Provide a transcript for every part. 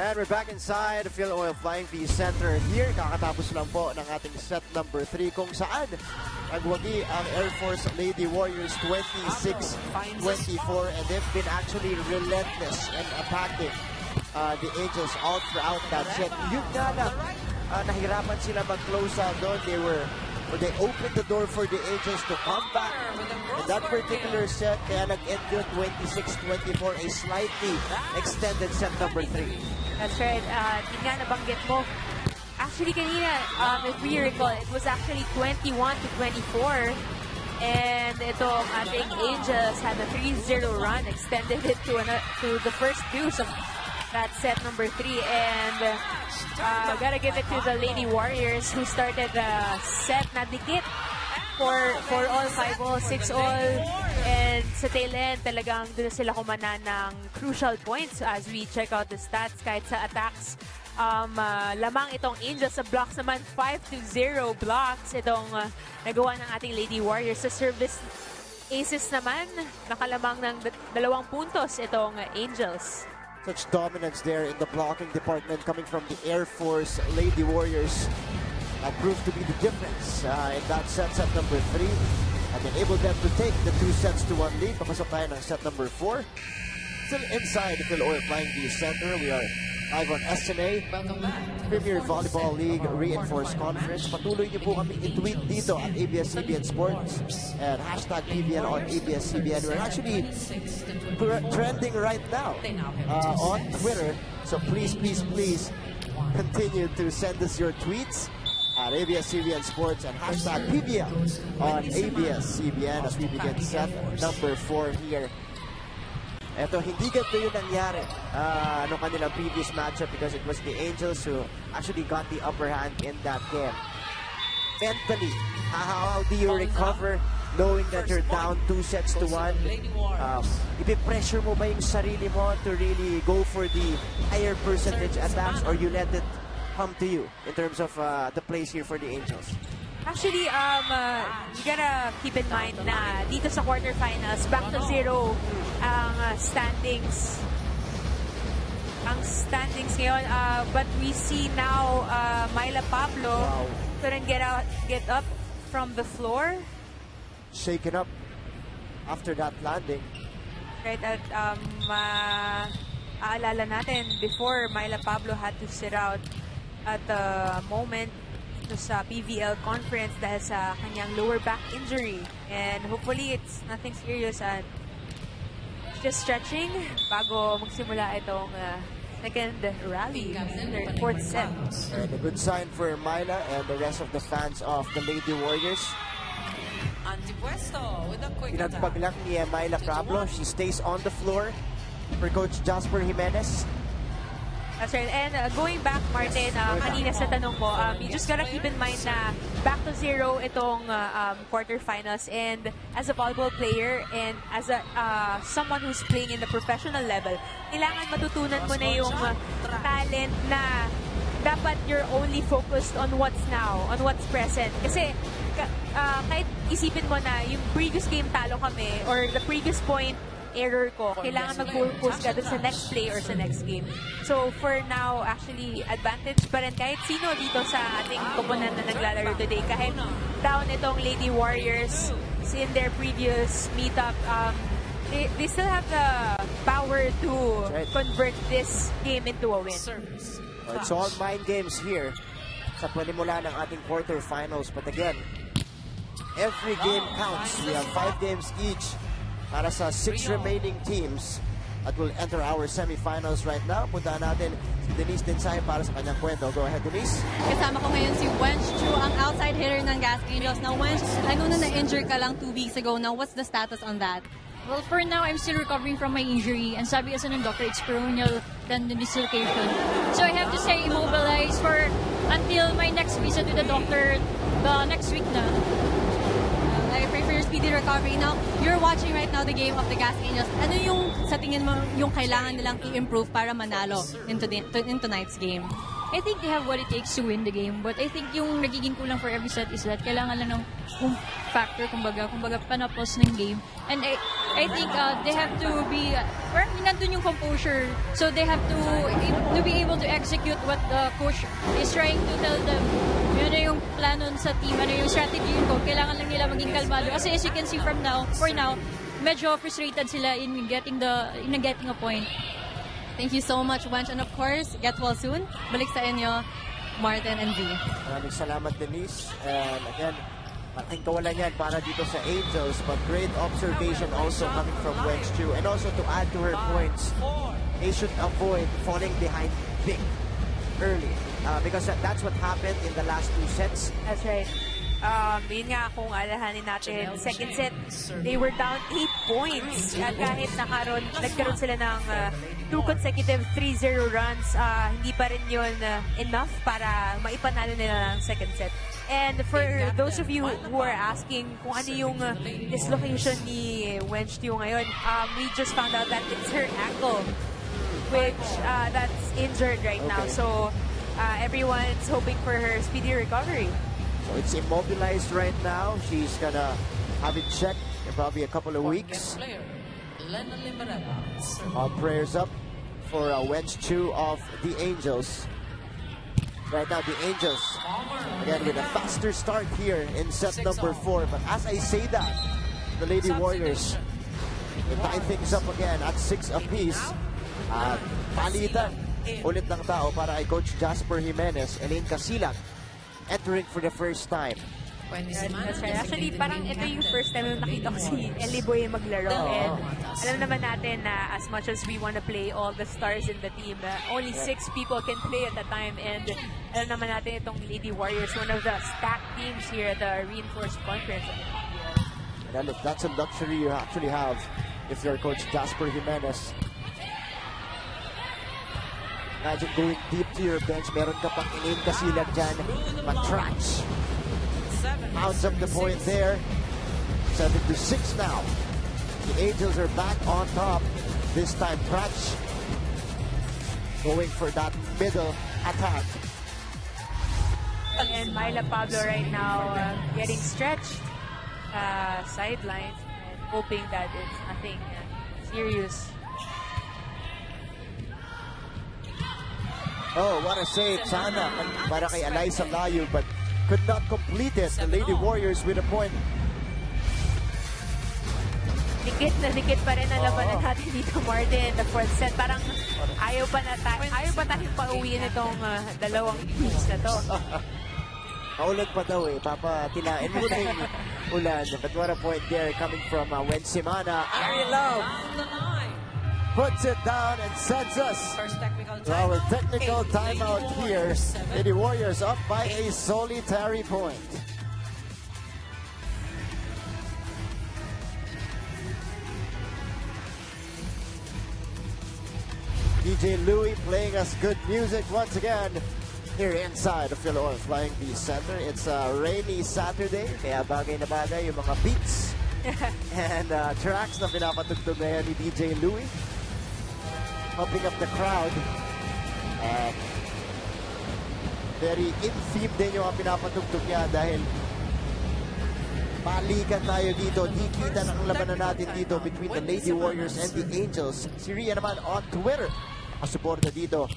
And we're back inside the Phil Oil Flying V Center here. Kakatapos lang po ng ating set number 3 kung saan nagwagi ang Air Force Lady Warriors 26-24 and they've been actually relentless in attacking the Angels all throughout that set. Yung nga lang, nahirapan sila mag-close out doon. They opened the door for the Angels to come back in that particular set. Kaya nag-end yun 26-24, a slightly extended set number 3. That's right. Di nga nabanggit mo. Actually, kanina, if we recall, it was actually 21-24. And itong ating Angels had a 3-0 run, extended it to the first deuce of that set number 3. And gotta give it to the Lady Warriors who started the set na dikit for all, 5-all, 6-all. And sa tail end, talagang doon sila kumana ng crucial points as we check out the stats. Kahit sa attacks, lamang itong Angels. Sa blocks naman, 5-0 blocks itong nagawa ng ating Lady Warriors. Sa service aces naman, nakalamang ng 2 puntos itong Angels. Such dominance there in the blocking department coming from the Air Force Lady Warriors. That proved to be the difference in that set number 3. And enabled them to take the 2-1 lead. Papasok tayo ng set number 4. Still inside the Phil Oil Flying V Center. We are live on SMA, Premier Volleyball League Reinforced Conference. Patuloy niyo po kami i-tweet dito at ABS-CBN Sports and hashtag PVL on ABS-CBN. We're actually trending right now on Twitter. So please continue to send us your tweets at ABS-CBN Sports and hashtag PVL on ABS-CBN as we begin set number 4 here. Ito, hindi ganito yung nangyari nung kanilang previous matchup because it was the Angels who actually got the upper hand in that game. Mentally, how do you recover knowing that you're down 2-1? Ipipressure mo ba yung sarili mo to really go for the higher percentage attacks or you let it come to you in terms of the plays here for the Angels? Actually, you gotta keep in mind na dito sa quarterfinals, back to 0 ang standings. Ang standings ngayon, but we see now Myla Pablo couldn't get up from the floor. Shaken up after that landing. Right, at aalala natin, before Myla Pablo had to sit out at the moment sa PVL conference dahil sa kanyang lower back injury. And hopefully it's nothing serious and just stretching bago magsimula itong second rally, fourth set. And a good sign for Myla and the rest of the fans of the Lady Warriors. Pinagpag lang ni Myla Pablo. She stays on the floor for Coach Jasper Jimenez. That's right. And going back, Martin, kanina sa tanong mo, you just gotta keep in mind na back to 0 itong quarterfinals. And as a volleyball player and as a someone who's playing in the professional level, kailangan matutunan mo na yung talent na dapat you're only focused on what's now, on what's present. Kasi kahit isipin mo na yung previous game talo kami or the previous point error ko, kailangan mag-focus ka dun sa next play or sa next game. So for now, actually, advantage pa rin kahit sino dito sa ating koponan na naglalaro today. Kahit down itong Lady Warriors in their previous meetup, they still have the power to convert this game into a win. It's all mind games here sa panimula ng ating quarterfinals. But again, every game counts. We have 5 games each para sa 6 remaining teams at will enter our semifinals right now. Puntahan natin si Denise Densay para sa kanyang kwento. Go ahead, Denise. Kasama ko ngayon si Wench Chu, ang outside hitter ng Gazz Angels. Now, Wench, I know na na-injure ka lang 2 weeks ago. Now, what's the status on that? Well, for now, I'm still recovering from my injury. And sabi kasi ng doctor, it's peroneal tendon dislocation. So I have to stay immobilized for until my next visit to the doctor the next week na. I pray for your speedy recovery. Now, you're watching right now the game of the Gazz Angels. Ano yung sa tingin mo yung kailangan nilang i-improve para manalo into tonight's game? I think they have what it takes to win the game. But I think yung nagiging kulang for every set is that kailangan lang ng kumbaga panapos ng game. And I think they have to be, or nandun yung composure. So they have to be able to execute what the coach is trying to tell them. Yun na yung plano sa team, ano yung strategy ko. Kailangan lang nila maging kalmado. Kasi as you can see for now, medyo frustrated sila in getting a point. Thank you so much, Wench. And of course, get well soon. Balik sa inyo, Martin and V. Maraming salamat, Denise. And again, malaking kawalan yan para dito sa Angels, but great observation also coming from Wench Chu. And also to add to her points, they should avoid falling behind big early. Because that's what happened in the last 2 sets. That's right. Yun nga kung alahanin natin, second set, they were down 8 points. At kahit nagkaroon sila ng 2 consecutive 3-0 runs, hindi pa rin yun enough para maipanalo nila ng second set. And for those of you who are asking kung ano yung dislocation ni Wench Chu ngayon, we just found out that it's her ankle, which that's injured right now. So everyone's hoping for her speedy recovery. So it's immobilized right now. She's gonna have it checked in probably a couple of weeks. All prayers up for Wench Chu of the Angels. Right now, the Angels, again, with a faster start here in set number 4. But as I say that, the Lady Warriors, they tie things up again at 6 apiece. Palitan ulit ng tao para kay Coach Jasper Jimenez, Elaine Casilag, entering for the first time. That's right. Actually, parang ito yung first time yung nakita ko si Ellie Boy maglaro. And alam naman natin na as much as we want to play all the stars in the team, only 6 people can play at a time. And alam naman natin itong Lady Warriors, one of the stacked teams here at the Reinforced Conference. And look, that's a luxury you actually have if you're Coach Jasper Jimenez. Imagine going deep to your bench, meron ka pang Elaine Casilag dyan, matrach. Mounts up the point there. 7-6 now. The Angels are back on top. This time, Pratch going for that middle attack. And Myla Pablo right now getting stretched sidelines and hoping that it's nothing serious. Oh, what a save. Sana para kay Eliza Layo, but could not complete it. The Lady Warriors with a point. Dikit na dikit pa rin ang labanan natin dito, Martin. The fourth set, parang ayaw pa tayong pauwiin itong dalawang teams na to. Maulan pa daw eh. Papatilain mo na yung ulan. But what a point there coming from Wensimana. Ari Love puts it down and sends us to our technical timeout here. Lady Warriors up by a solitary point. DJ Louie playing us good music once again here inside the Philo Flying V Center. It's a rainy Saturday, kaya bagay na bagay yung mga beats and tracks na pinapatugtog ngayon ni DJ Louie, pumping up the crowd. And very in-theme din yung pinapatugtog niya dahil balikan tayo dito. Di kita ng labanan natin dito between the Lady Warriors and the Angels. Si Ria naman on Twitter masuporta dito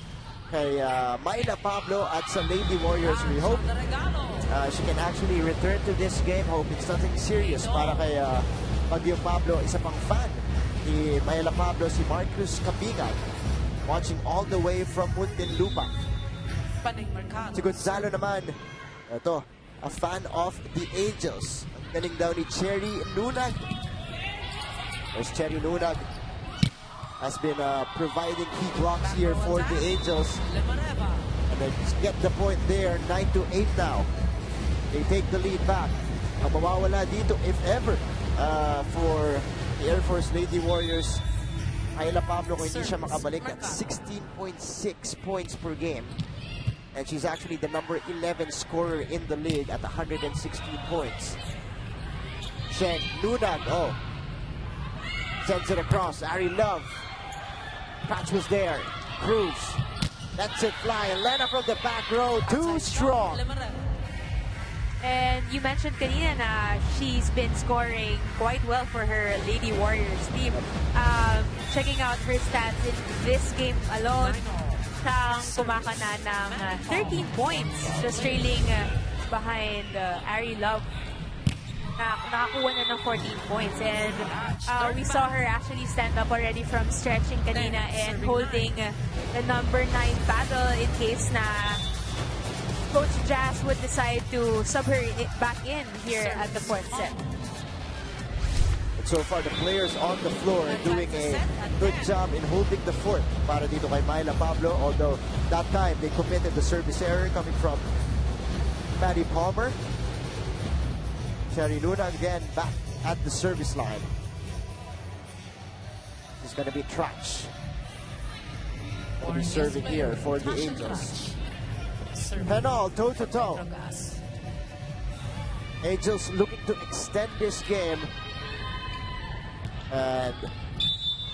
kay Myla Pablo at sa Lady Warriors. We hope she can actually return to this game. Hope it's nothing serious para kay Bagyo Pablo. Isa pang fan ni Myla Pablo, si Marcus Capingal, watching all the way from Muntinlupa. Si Gonzalo naman, ito, a fan of the Angels. Ang galing daw ni Cherry Nunag. There's Cherry Nunag. Has been providing key blocks here for the Angels. And they get the point there, 9-8 now. They take the lead back. Ang mawawala dito, if ever, for the Air Force Lady Warriors, Ayla Pablo, kung hindi siya makabalik at 16.6 points per game. And she's actually the number 11 scorer in the league at 116 points. Shen Nunag, sends it across. Ari Love. Patch was there. Cruz. Lets it fly. And Lena from the back row. Too strong. And you mentioned kanina na she's been scoring quite well for her Lady Warriors team. Checking out her stats in this game alone, siyang kumakana ng 13 points, just trailing behind Ari Love. Nakakuha na ng 14 points. And we saw her actually stand up already from stretching kanina and holding the number 9 battle in case na Coach Gazz would decide to sub her back in here at the 4th set. And so far, the players on the floor doing a good job in holding the fort para dito kay Myla Pablo, although that time they committed the service error coming from Maddie Palmer. Sherry Luna again back at the service line. She's going to be Trash. Will be serving here for the Angels. Penal toe-to-toe. Angels looking to extend this game. And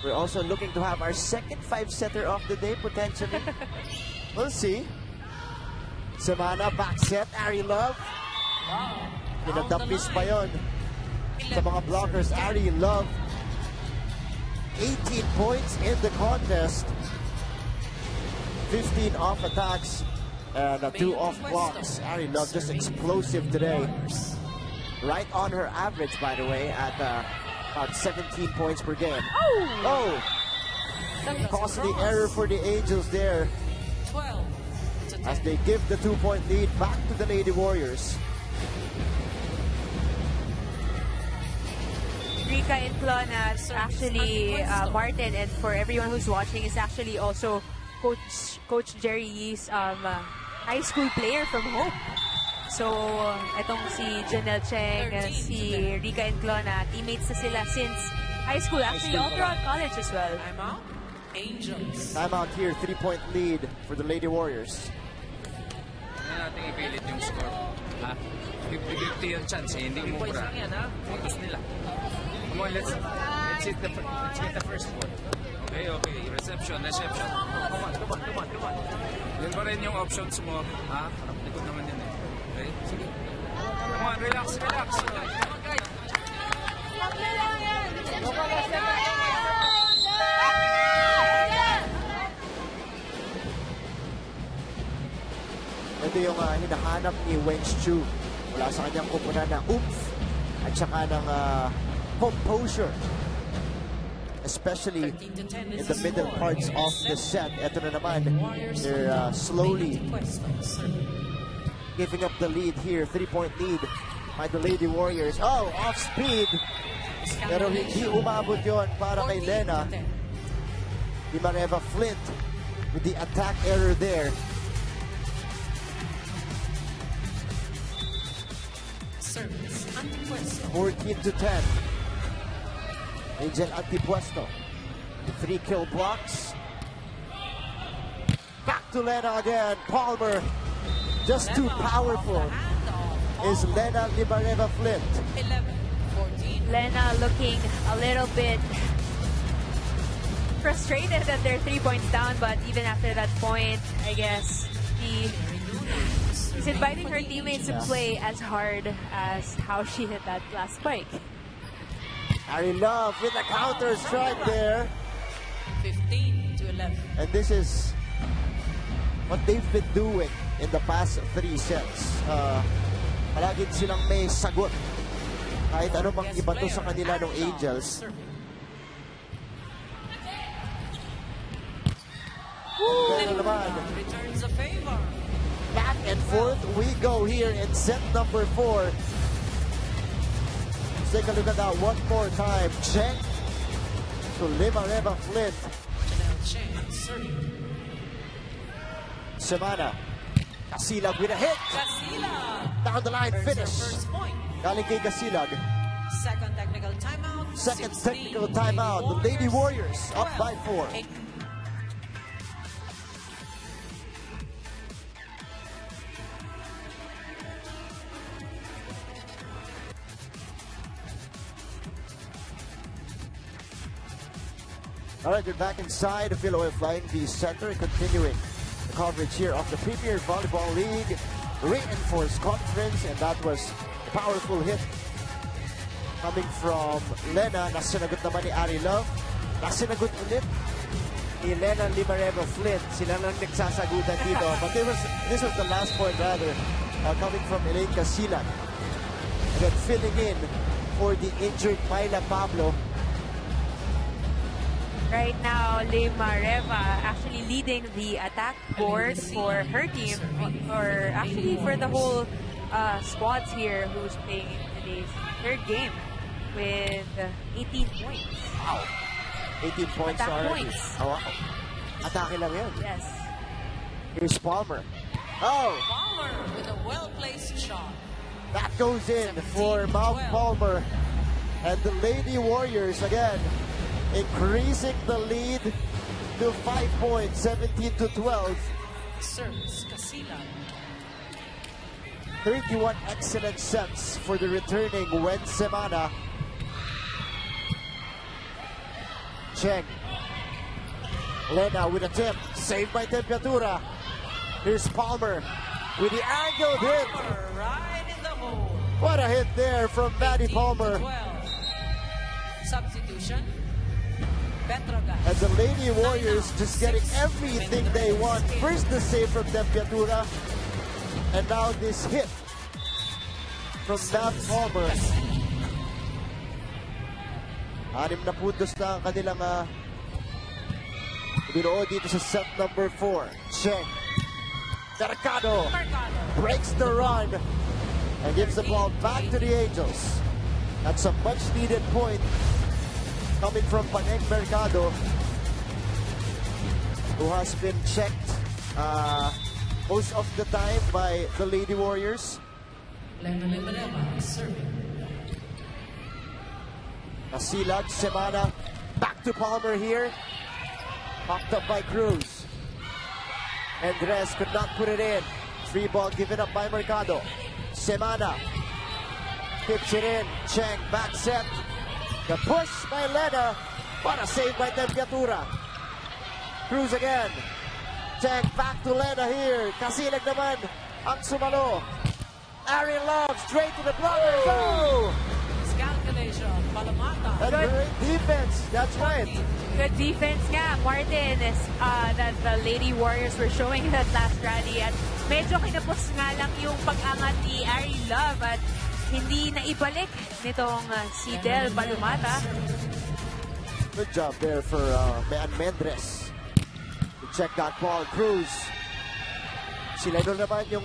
we're also looking to have our second 5-setter of the day, potentially. We'll see. Semana, back set, Ari Love. Pinadampis pa yun sa mga blockers. Ari Love, 18 points in the contest. 15 off attacks. And 2 off blocks. Ari Love just explosive today. Right on her average, by the way, at about 17 points per game. Oh! Costly error for the Angels there. As they give the 2-point lead back to the Lady Warriors. Rika and Clona, actually, Martin, and for everyone who's watching, is actually also Coach Jerry Yee's high school player from Hope. So, itong si Janelle Cheng, si Rika and Clona, teammates na sila since high school, actually all throughout college as well. Timeout. Angels. Timeout here, 3-point lead for the Lady Warriors. Hindi natin ipilit yung score. 50-50 yung chance, hindi mo mura. Utos nila. Come on, let's hit the first one. Okay. Reception. Come on. Yun pa rin yung options mo. Likod naman yun eh. Okay, sige. Come on, relax. Ito yung hinahanap ni Wenchu mula sa kanyang kupunan na oomph at saka ng composure. Especially in the middle parts of the set. Ito na naman, they're slowly giving up the lead here. 3-point lead by the Lady Warriors. Oh, off speed. Pero hindi umabot yon para kay Lena. Limareva Flint with the attack error there. Service Antipuesto. 14-10. Angel Antipuesto. The 3 kill blocks. Back to Lena again. Palmer. Just too powerful. Is Lena Limareva Flint. 11-14. Lena looking a little bit frustrated that they're 3 points down, but even after that point, I guess she's inviting her teammates to play as hard as how she hit that last spike. Ari Love with a counter strike there. 15-11. And this is what they've been doing in the past 3 sets. Palagi silang may sagot. Kahit ano mang iba to sa kanila ng Angels. Pero naman, Returns a favor. back and forth we go here in set number 4. Let's take a look at that one more time. Cheng to Limareva Flint. Janelle Cheng serving. Semana. Casilag with a hit. Casilag. Down the line, Earns her finish. first point. Galing kay Casilag. Second technical timeout. Second 16. technical timeout. The Lady Warriors up by 4. All right, we're back inside the Philadelphia Flying V Center, continuing the coverage here of the Premier Volleyball League. reinforced conference, and that was a powerful hit coming from Lena. Nasinagot naman ni Ari Love. Nasinagot ulit ni Lena Limareva Flint. Sila lang nagsasagutan dito. But this was the last point rather, coming from Elaine Casilan. And then filling in for the injured Myla Pablo. Right now, Limareva actually leading the attack board for her team, or actually for the whole squads here who's playing in today's third game with 18 points. Wow. 18 points Attack already. points. Oh, wow. Atake lang yan. Yes. Here's Palmer. Oh! Palmer with a well-placed shot. That goes in for Mount Palmer. And the Lady Warriors again increasing the lead to 5 points, 17-12. Serves Casilla. 31 excellent sets for the returning Wen Semana. Cheng. Lena with a tip. Saved by Temperatura. Here's Palmer with the angled hit. Palmer right in the hole. What a hit there from Maddie Palmer. 18-12. Substitution. Petro. And the Lady Warriors just getting everything they want. First the save from Temperatura. And now this hit from Matt Palmer. 6 na puntos na ang kanilang binuo dito sa set number 4. Cheng. Mercado breaks the run and gives the ball back to the Angels. That's a much needed point coming from Paneng Mercado, who has been checked most of the time by the Lady Warriors. Lena Limareva serving. Nasilad, Semana, back to Palmer here. Popped up by Cruz. Andres could not put it in. Free ball given up by Mercado. Semana tips it in. Cheng back set. The push by Lena. What a save by Temperatura. Cruz again. Cheng back to Lena here. Kasilag naman ang sumalo. Ariel Love straight to the blockers. Oh! Miscalculation. Palamata. And great defense. That's right. Good defense nga, Martin, that the Lady Warriors were showing in that last rally. At medyo kinapos nga lang yung pag-angat ni Ari Love at hindi na ibalik nitong si Del Balumata. Good job there for Man Mendres. To check that ball. Cruz. Sila doon naman yung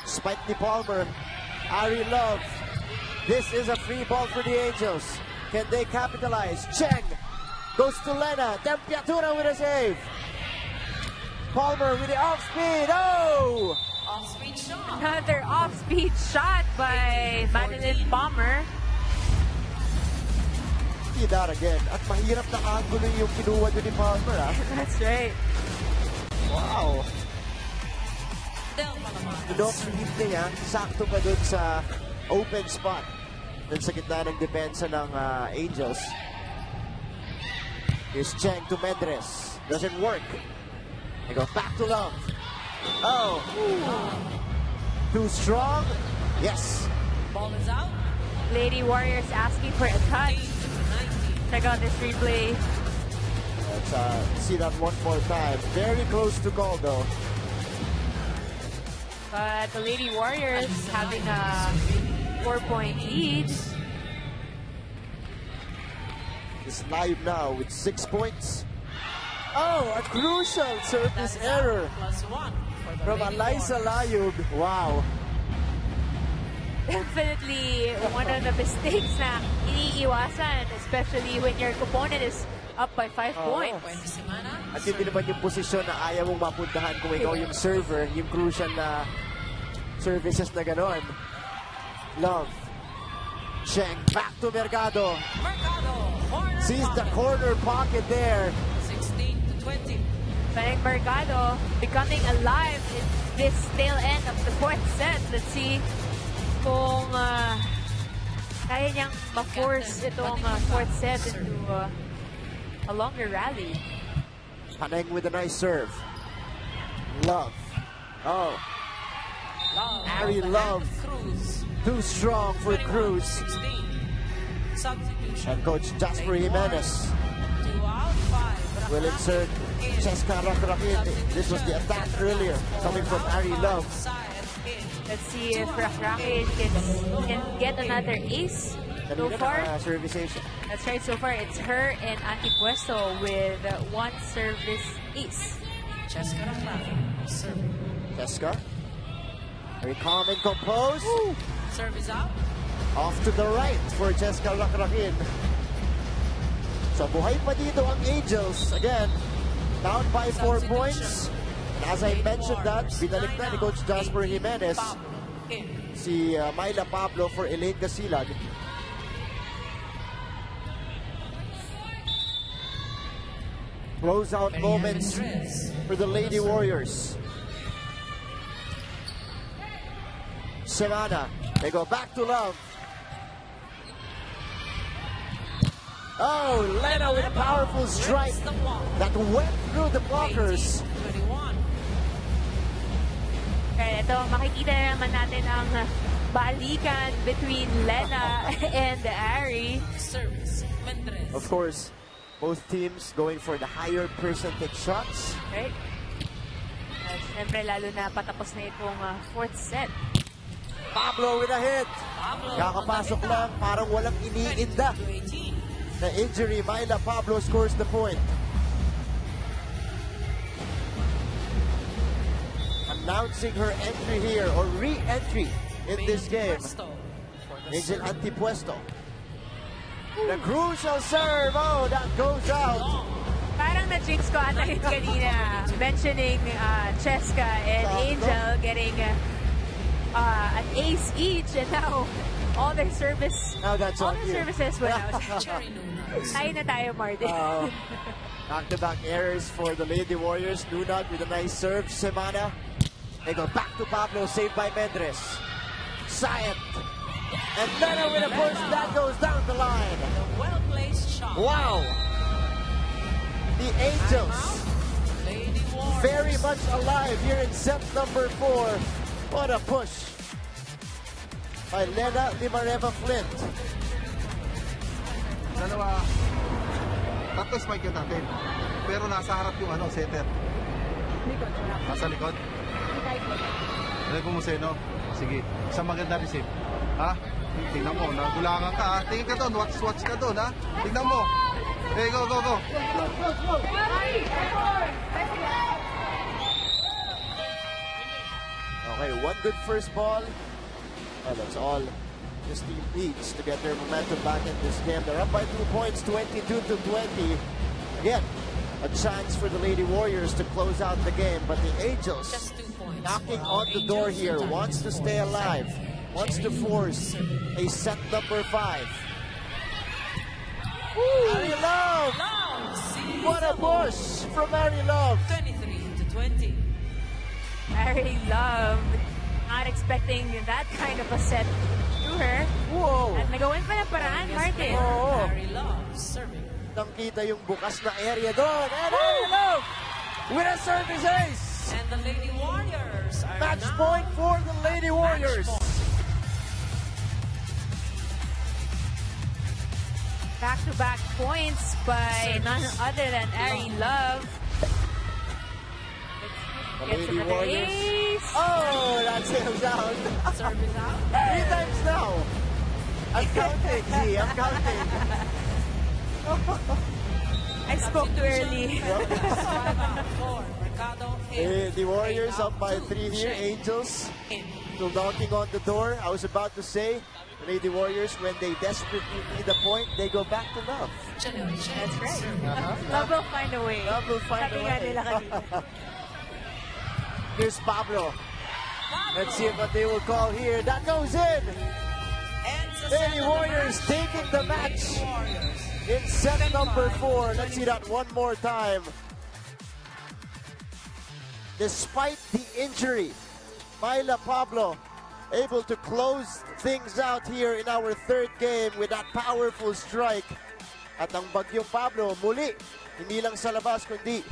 spike ni Palmer. Ari Love. This is a free ball for the Angels. Can they capitalize? Cheng goes to Lena. Temperatura with a save. Palmer with the off-speed. Oh! Off-speed shot. Another off-speed shot by Madeline Palmer. See that again. At mahirap na angulo yung kinuha doon ni Palmer. That's right. Wow. Del Palamata. Yung off-speed niya, sakto pa doon sa open spot. Doon sa gitna ng depensa ng Angels. Here's Cheng to Mendres. Doesn't work. They go back to Love. Oh. Too strong? Yes. Ball is out. Lady Warriors asking for a touch. 18-19. Check out this replay. Let's see that one more time. Very close to goal though. But the Lady Warriors having a 4-point lead. Is live now with 6 points. Oh, a crucial service error +1 for the from Lady Eliza Warriors. Layub. Wow. Definitely one of the mistakes na iniiwasan, especially when your opponent is up by 5 points. When Semana. At hindi naman yung posisyon na ayaw mong mapuntahan kung ikaw yung server, yung crucial na services na ganon. Love. Cheng back to Mercado. Mercado. Corner Sees the pocket. corner pocket there. 16-20. Paneng Mercado becoming alive in this tail end of the 4th set. Let's see kung kaya niyang ma-force itong 4th set into a longer rally. Paneng with a nice serve. Love. Oh. Ari Love, Cruz. too strong for 21, Cruz. 16. Substitution. And Coach Jasper Jimenez 2 out, 5. will insert Cheska Rakrakin. This was the attack earlier, coming from Ari Love. Let's see if Rakraki can get another ace. So far, Servization. that's right, so far it's her and Antipuesto with one service ace. Cheska Rakraki. Serving. Cheska, very calm and composed. Service out. Off to the right for Cheska Rakrakin. So buhay pa dito ang Angels. Again, down by 4 points. And as I mentioned that, binalik na ni Coach Jasper Jimenez si Myla Pablo for Elaine Gasilag. Close-out moments for the Lady Warriors. Semana, they go back to Love. Oh, Lena with a powerful strike that went through the blockers. 21. Kaya ito, makikita na naman natin ang balikan between Lena and Ari. Service. Mendres. Of course, both teams going for the higher percentage shots. Right? Siyempre, lalo na patapos na itong fourth set. Pablo with a hit. Pablo. Kakapasok lang, parang walang iniinda. 18. The injury, Myla Pablo scores the point. Announcing her entry here, or re-entry in this game. Angel Antipuesto. The crucial serve, oh, that goes out. Parang na-jinx ko ata yun kanina, mentioning Cheska and Angel getting an ace each, and now all their services went out. Tayo na tayo, Martin. Back-to-back errors for the Lady Warriors. Nunag with a nice serve. Semana. They go back to Pablo, saved by Mendres. Sayat. And Lena with a push that goes down the line. Well-placed shot. Wow. The Angels Lady Warriors. very much alive here in set number 4. What a push by Lena Limareva Flint. Dalawa, tatlo spike yun natin. Pero nasa harap yung setter. Nasa likod? Dali ko mo seno. Sige, isang maganda receive. Ha? Tingnan mo, nagulangan ka ha. Tingin ka doon, watch ka doon ha. Tingnan mo. Okay, go. Okay, one good first ball. Well, that's all this team needs to get their momentum back in this game. They're up by 2 points, 22-20. Again, a chance for the Lady Warriors to close out the game, but the Angels Just 2 points. knocking on the door here, wants to stay alive, wants to force a set number 5. Ari Love! What a push from Ari Love! 23-20. Ari Love, not expecting that kind of a set to her. Whoa! At nagawan pa ng paraan, Martin. Oo. Very love serving. Nakita yung bukas na area doon. And Ari Love with a service ace! And the Lady Warriors are Match now point for the Lady Warriors. Back-to-back points by none other than Ari Love. The Gets Lady another Warriors. ace. Oh, that's him down. service out. 3 times now. I'm counting, Z. I'm counting. I spoke too early. 5 out. 4. Mercado in. The Warriors up by 3 here. Angels In. still knocking on the door. I was about to say, the Lady Warriors, when they desperately need a point, they go back to Love. That's right. Love will find a way. Love will find Sabi a nga way. nila kanina. Here's Pablo. Let's see what they will call here. That goes in. Lady Warriors taking the match in set number 4. Let's see that one more time. Despite the injury, Myla Pablo able to close things out here in our third game with that powerful strike. At ang Bagyong Pablo muli, hindi lang sa labas kundi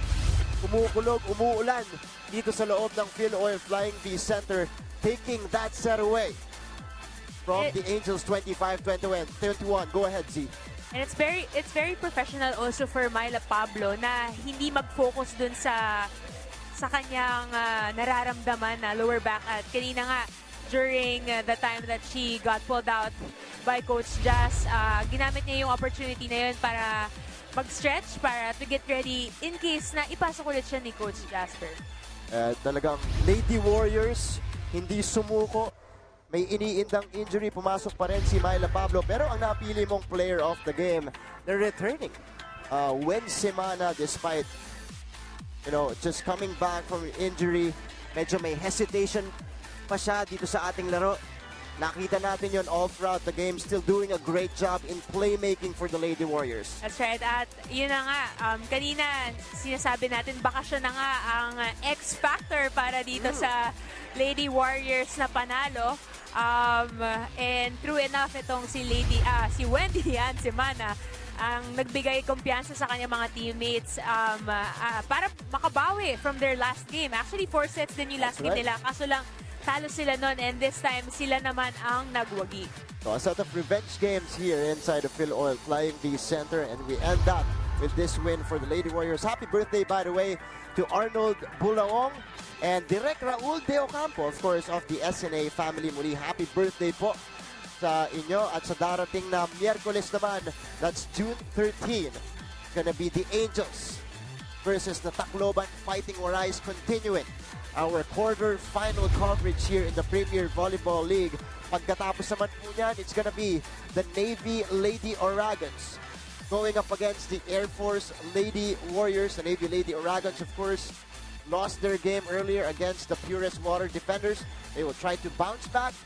Kumukulog, umuulan dito sa loob ng PhilOil Flying V Center, taking that set away from the Angels 25-21. Go ahead, Z. And it's very professional also for Myla Pablo na hindi mag-focus dun sa kanyang nararamdaman na lower back. At kanina nga, during the time that she got pulled out by Coach Gazz, ginamit niya yung opportunity na yun para mag-stretch, para to get ready in case na ipasok ulit siya ni Coach Jasper. Talagang Lady Warriors, hindi sumuko. May iniindang injury, pumasok pa rin si Myla Pablo. Pero ang napili mong player of the game, they're returning. Wen Semana, despite, just coming back from injury, medyo may hesitation pa siya dito sa ating laro. Nakita natin yon all throughout the game, still doing a great job in playmaking for the Lady Warriors. That's right. At yun na nga, kanina sinasabi natin, baka siya na nga ang X-factor para dito sa Lady Warriors na panalo. And true enough, itong si Wendy Semana ang nagbigay kumpiyansa sa kanyang mga teammates para makabawi from their last game. Actually, 4 sets din yung last game nila. Kaso lang, talo sila nun, and this time, sila naman ang nagwagi. So a set of revenge games here inside the PhilOil Flying V Center, and we end up with this win for the Lady Warriors. Happy birthday, by the way, to Arnold Bulaong and Direk Raul De Ocampo, of course, of the SNA family. Muli, happy birthday po sa inyo. At sa darating na Miyerkules naman, that's June 13, gonna be the Angels versus the Tacloban Fighting Warais, continuing our quarter-final coverage here in the Premier Volleyball League. Pagkatapos naman po niyan, it's gonna be the Navy Lady Oragans going up against the Air Force Lady Warriors. The Navy Lady Oragans, of course, lost their game earlier against the Purest Water Defenders. They will try to bounce back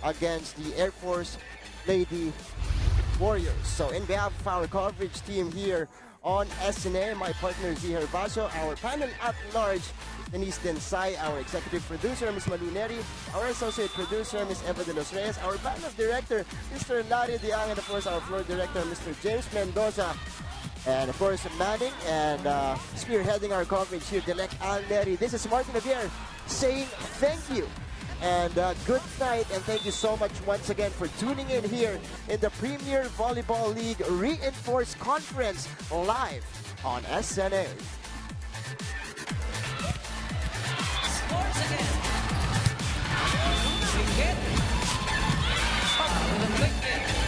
against the Air Force Lady Warriors. So in behalf of our coverage team here on SNA, my partner Z Herbacio, our panel at large, Denise Densay, our executive producer, Ms. Malu Neri, our associate producer, Ms. Eva de los Reyes, our band of director, Mr. Larry Diang, and of course our floor director, Mr. James Mendoza, and of course Manning, and spearheading our coverage here, Dilek Al Neri. This is Martin Javier saying thank you and good night, and thank you so much once again for tuning in here in the Premier Volleyball League Reinforced Conference live on SNA. Scores again. We get. With a quick hit.